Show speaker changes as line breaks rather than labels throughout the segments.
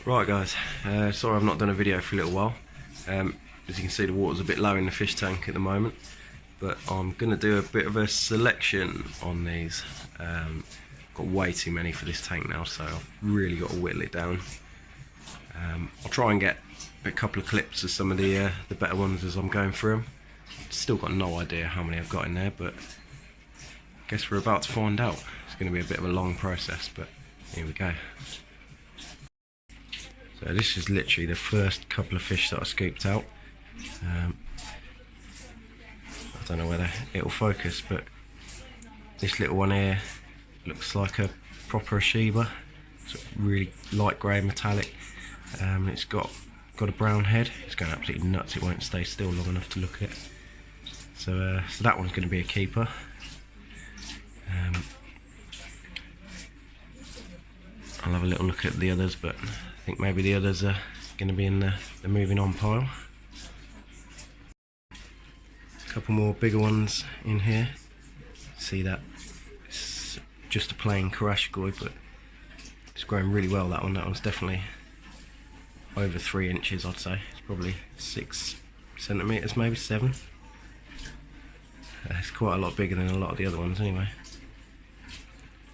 Right guys, sorry I've not done a video for a little while. As you can see, the water's a bit low in the fish tank at the moment, but I'm going to do a bit of a selection on these. Got way too many for this tank now, so I've really got to whittle it down. I'll try and get a couple of clips of some of the better ones as I'm going through them. Still got no idea how many I've got in there, but I guess we're about to find out. It's going to be a bit of a long process, but here we go. So this is literally the first couple of fish that I scooped out. I don't know whether it'll focus, but this little one here looks like a proper Sheba. It's really light grey metallic. It's got a brown head. It's going absolutely nuts. It won't stay still long enough to look at it. So that one's going to be a keeper. I'll have a little look at the others, but I think maybe the others are going to be in the moving on pile. A couple more bigger ones in here. See that? It's just a plain Karashigoi, but it's growing really well, that one. That one's definitely over 3 inches, I'd say. It's probably 6 centimetres, maybe 7. It's quite a lot bigger than a lot of the other ones anyway.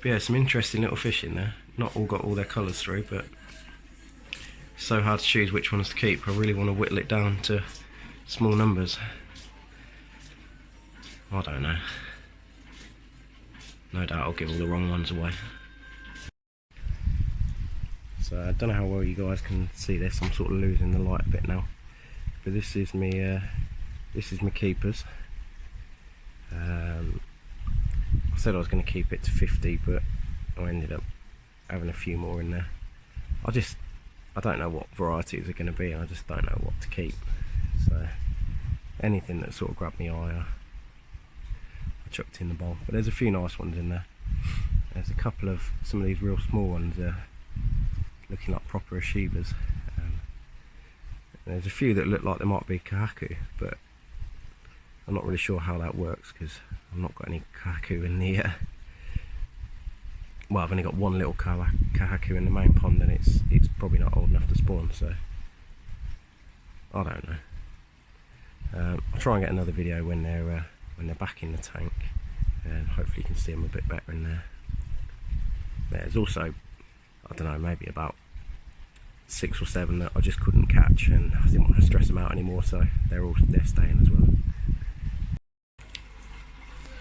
But yeah, some interesting little fish in there. Not all got all their colours through, but it's so hard to choose which ones to keep. I really want to whittle it down to small numbers. I don't know. No doubt I'll give all the wrong ones away. So I don't know how well you guys can see this. I'm sort of losing the light a bit now. But this is my keepers. I said I was going to keep it to 50, but I ended up having a few more in there. I don't know what varieties are going to be. I just don't know what to keep. So anything that sort of grabbed my eye, I chucked in the bowl. But there's a few nice ones in there. There's a couple of some of these real small ones looking like proper Ashibas. There's a few that look like they might be Kahaku, but I'm not really sure how that works because I've not got any Kahaku in the well, I've only got one little Kahaku in the main pond, and it's probably not old enough to spawn, so I don't know. I'll try and get another video when they're back in the tank, and hopefully you can see them a bit better in there. There's also, I don't know, maybe about 6 or 7 that I just couldn't catch, and I didn't want to stress them out anymore, so they're staying as well.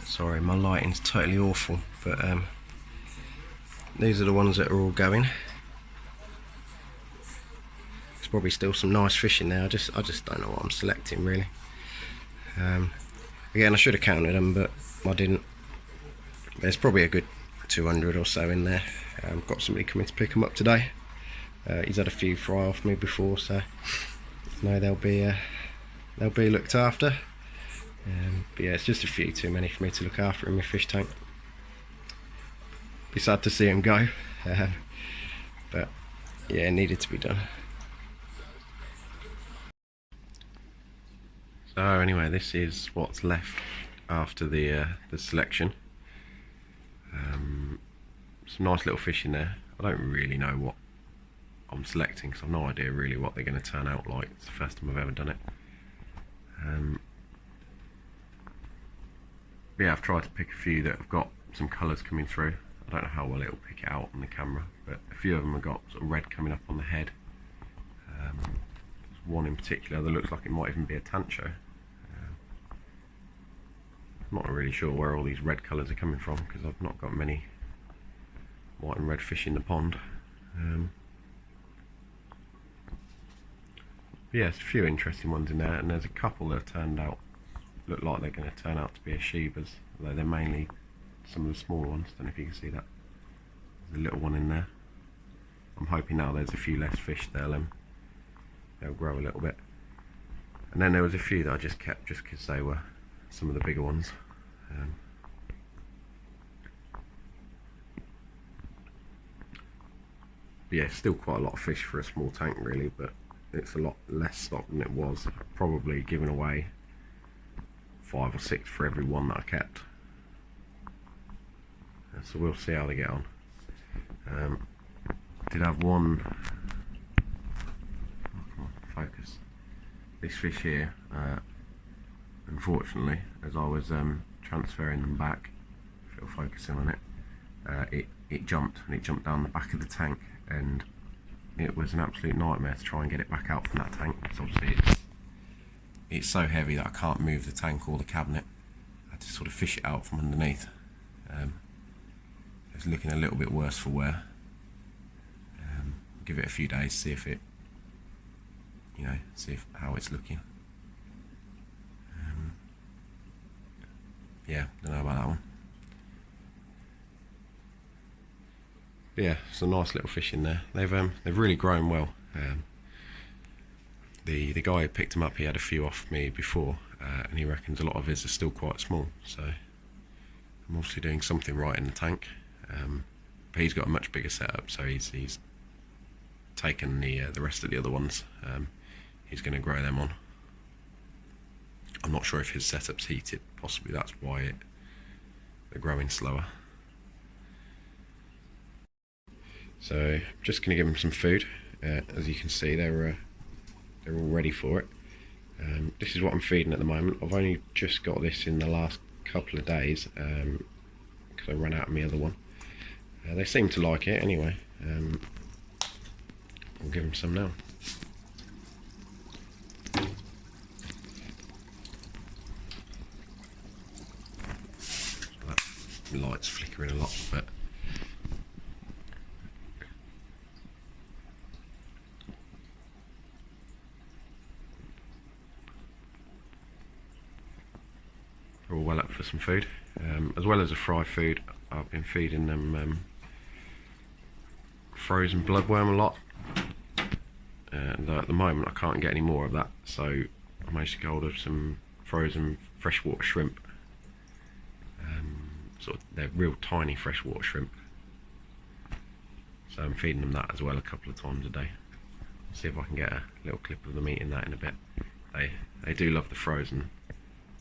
Sorry, my lighting's totally awful, but these are the ones that are all going. There's probably still some nice fish in there. I just don't know what I'm selecting really. Again, I should have counted them, but I didn't. There's probably a good 200 or so in there. Got somebody coming to pick them up today. He's had a few fry off me before, so no, they'll be looked after. But yeah, it's just a few too many for me to look after in my fish tank. Be sad to see him go, but yeah, it needed to be done. So anyway, this is what's left after the selection. Some nice little fish in there. I don't really know what I'm selecting because I've no idea really what they're going to turn out like. It's the first time I've ever done it. But yeah, I've tried to pick a few that have got some colours coming through. I don't know how well it'll pick it out on the camera, but a few of them have got sort of red coming up on the head. There's one in particular that looks like it might even be a tancho. I'm not really sure where all these red colours are coming from because I've not got many white and red fish in the pond. But yeah, there's a few interesting ones in there, and there's a couple that have turned out, look like they're going to turn out to be Ashibas, although they're mainly some of the smaller ones. Don't know if you can see that. There's a little one in there. I'm hoping now there's a few less fish, they'll grow a little bit. And then there was a few that I just kept just because they were some of the bigger ones. But yeah, still quite a lot of fish for a small tank really, but it's a lot less stock than it was. I've probably given away 5 or 6 for every one that I kept. So we'll see how they get on. Did have one this fish here, unfortunately, as I was transferring them back, if it'll focus in on it, it jumped, and it jumped down the back of the tank, and it was an absolute nightmare to try and get it back out from that tank, because obviously it's so heavy that I can't move the tank or the cabinet. I had to sort of fish it out from underneath. It's looking a little bit worse for wear. Give it a few days, see if it, how it's looking. Yeah, don't know about that one. But yeah, it's a nice little fish in there. They've really grown well. The guy who picked them up, he had a few off me before, and he reckons a lot of his are still quite small. So I'm obviously doing something right in the tank. But he's got a much bigger setup, so he's taken the rest of the other ones. He's going to grow them on. I'm not sure if his setup's heated. Possibly that's why they're growing slower. So just going to give them some food. As you can see, they're all ready for it. This is what I'm feeding at the moment. I've only just got this in the last couple of days because I ran out of my other one. They seem to like it anyway. I'll give them some now. The light's flickering a lot, but they're all well up for some food. As well as a fry food, I've been feeding them frozen bloodworm a lot. And at the moment I can't get any more of that, so I managed to get hold of some frozen freshwater shrimp. They're real tiny freshwater shrimp, so I'm feeding them that as well a couple of times a day. See if I can get a little clip of them eating that in a bit. They do love the frozen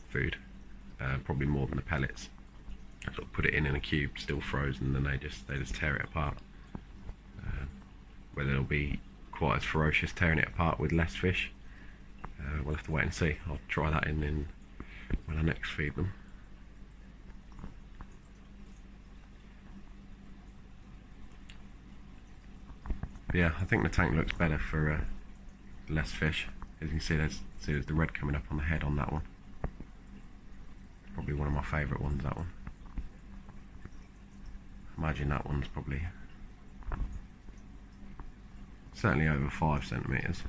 food, probably more than the pellets. I sort of put it in a cube still frozen, and they just tear it apart. Whether they'll be quite as ferocious tearing it apart with less fish, we'll have to wait and see. I'll try that in when I next feed them. But yeah, I think the tank looks better for less fish. As you can see, there's the red coming up on the head on that one. Probably one of my favourite ones, that one. Imagine that one's probably certainly over 5 centimetres.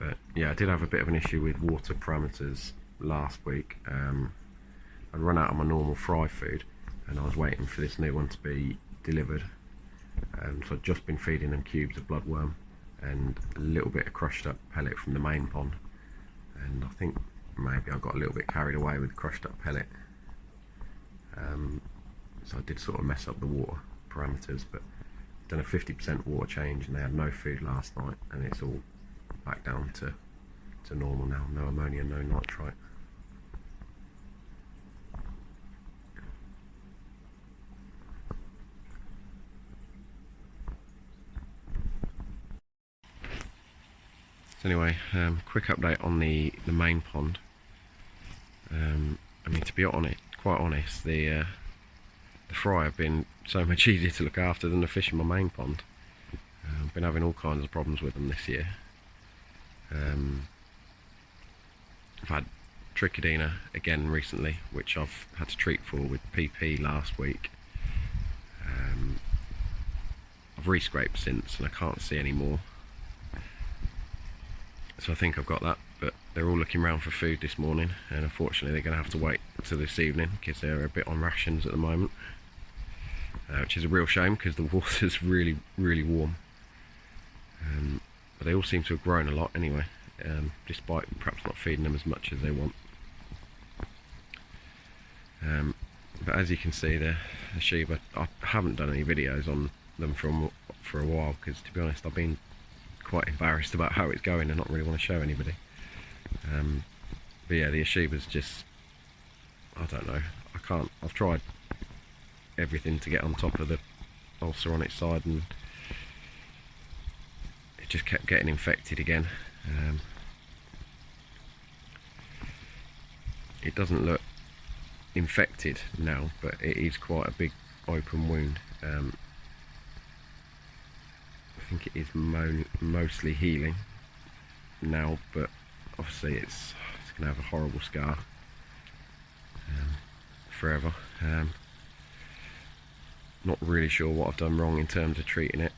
But yeah, I did have a bit of an issue with water parameters last week. I'd run out of my normal fry food, and I was waiting for this new one to be delivered. So I'd just been feeding them cubes of bloodworm and a little bit of crushed up pellet from the main pond. And I think maybe I got a little bit carried away with the crushed up pellet. So I did sort of mess up the water parameters, but I've done a 50% water change, and they had no food last night, and it's all back down to normal now. No ammonia, no nitrite. So anyway, quick update on the main pond. I mean, to be quite honest, the fry have been so much easier to look after than the fish in my main pond. I've been having all kinds of problems with them this year. I've had trichodina again recently, which I've had to treat for with PP last week. I've re-scraped since, and I can't see any more. So I think I've got that, but they're all looking around for food this morning, and unfortunately they're going to have to wait till this evening because they're a bit on rations at the moment, which is a real shame because the water's really warm. But they all seem to have grown a lot anyway, despite perhaps not feeding them as much as they want. But as you can see, the Shiba, I haven't done any videos on them for a while because, to be honest, I've been quite embarrassed about how it's going and not really want to show anybody. But yeah, the Shiba's just, I don't know, I've tried everything to get on top of the ulcer on its side, and it just kept getting infected again. It doesn't look infected now, but it is quite a big open wound. I think it is mostly healing now, but obviously it's going to have a horrible scar forever. Not really sure what I've done wrong in terms of treating it.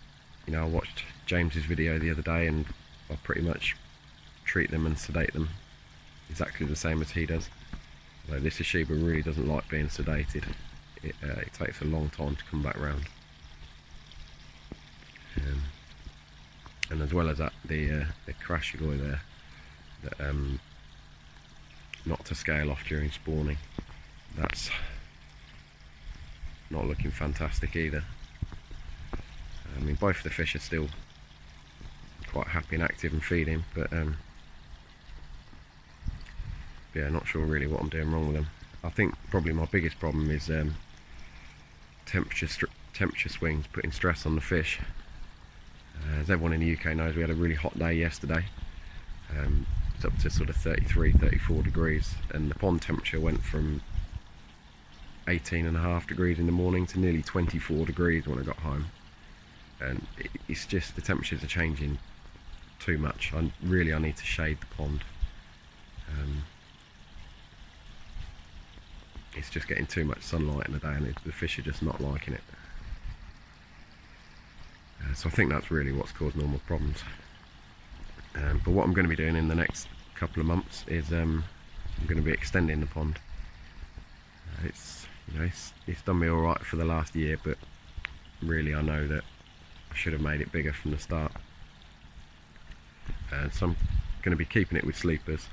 You know, I watched James's video the other day, and I pretty much treat them and sedate them exactly the same as he does. Though this Ashiba really doesn't like being sedated. It takes a long time to come back round. And as well as that, the Karashigoi there, that not to scale off during spawning, that's not looking fantastic either. I mean, both of the fish are still quite happy and active and feeding, but yeah, not sure really what I'm doing wrong with them. I think probably my biggest problem is temperature swings, putting stress on the fish. As everyone in the UK knows, we had a really hot day yesterday. It's up to sort of 33, 34 degrees, and the pond temperature went from 18.5 degrees in the morning to nearly 24 degrees when I got home. And it's just, the temperatures are changing too much. I need to shade the pond. It's just getting too much sunlight in the day, and the fish are just not liking it. So I think that's really what's caused normal problems. But what I'm going to be doing in the next couple of months is I'm going to be extending the pond. It's done me alright for the last year, but really I know that I should have made it bigger from the start. So I'm going to be keeping it with sleepers.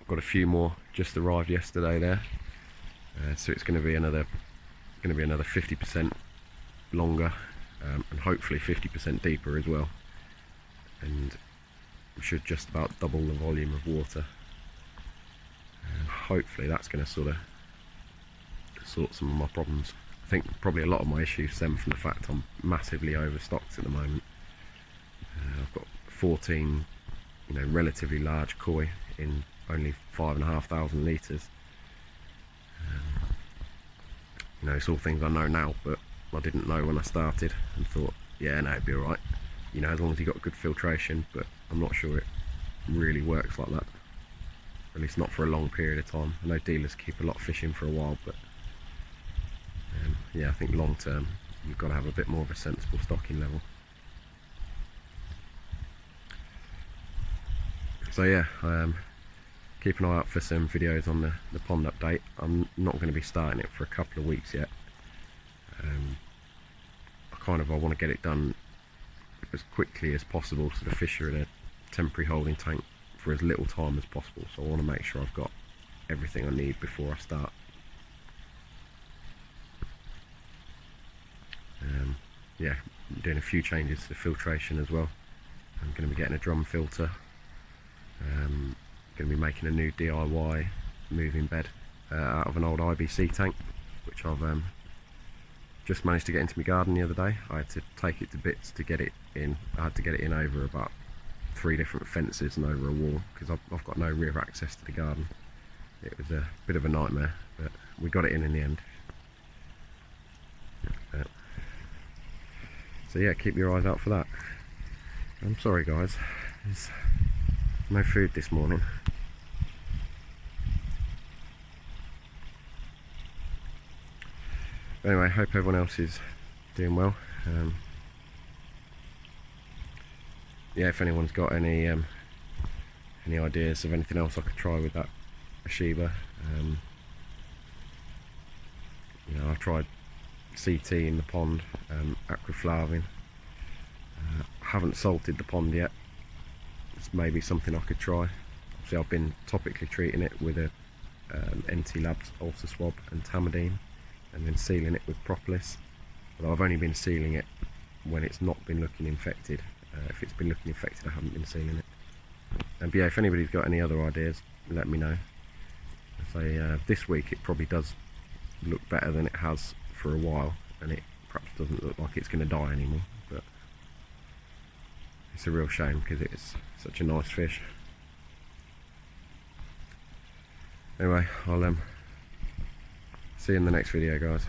Got a few more just arrived yesterday there, so it's going to be another 50% longer, and hopefully 50% deeper as well, and we should just about double the volume of water. Hopefully that's going to sort of sort some of my problems. I think probably a lot of my issues stem from the fact I'm massively overstocked at the moment. I've got 14 relatively large koi in only 5,500 litres. It's all things I know now, but I didn't know when I started, and thought, yeah, no, it'd be alright, as long as you got good filtration, but I'm not sure it really works like that, at least not for a long period of time. I know dealers keep a lot of fish in for a while, but yeah, I think long term you've got to have a bit more of a sensible stocking level. So yeah, keep an eye out for some videos on the pond update. I'm not going to be starting it for a couple of weeks yet. I want to get it done as quickly as possible, so the fish are in a temporary holding tank for as little time as possible. So I want to make sure I've got everything I need before I start. Yeah, I'm doing a few changes to the filtration as well. I'm going to be getting a drum filter. Going to be making a new DIY moving bed out of an old IBC tank, which I've just managed to get into my garden the other day. I had to take it to bits to get it in. I had to get it in over about 3 different fences and over a wall, because I've got no rear access to the garden. It was a bit of a nightmare, but we got it in the end. So yeah, keep your eyes out for that. I'm sorry guys, there's no food this morning. Anyway, hope everyone else is doing well. Yeah, if anyone's got any ideas of anything else I could try with that Ashiba, I've tried CT in the pond, aquaflavin. Haven't salted the pond yet. It's maybe something I could try. Obviously I've been topically treating it with a NT Labs ulcer swab and tamidine, and then sealing it with propolis, but I've only been sealing it when it's not been looking infected. If it's been looking infected, I haven't been sealing it. But yeah, if anybody's got any other ideas, let me know. So this week it probably does look better than it has for a while, and it perhaps doesn't look like it's going to die anymore, but it's a real shame because it's such a nice fish. Anyway, I'll see you in the next video, guys.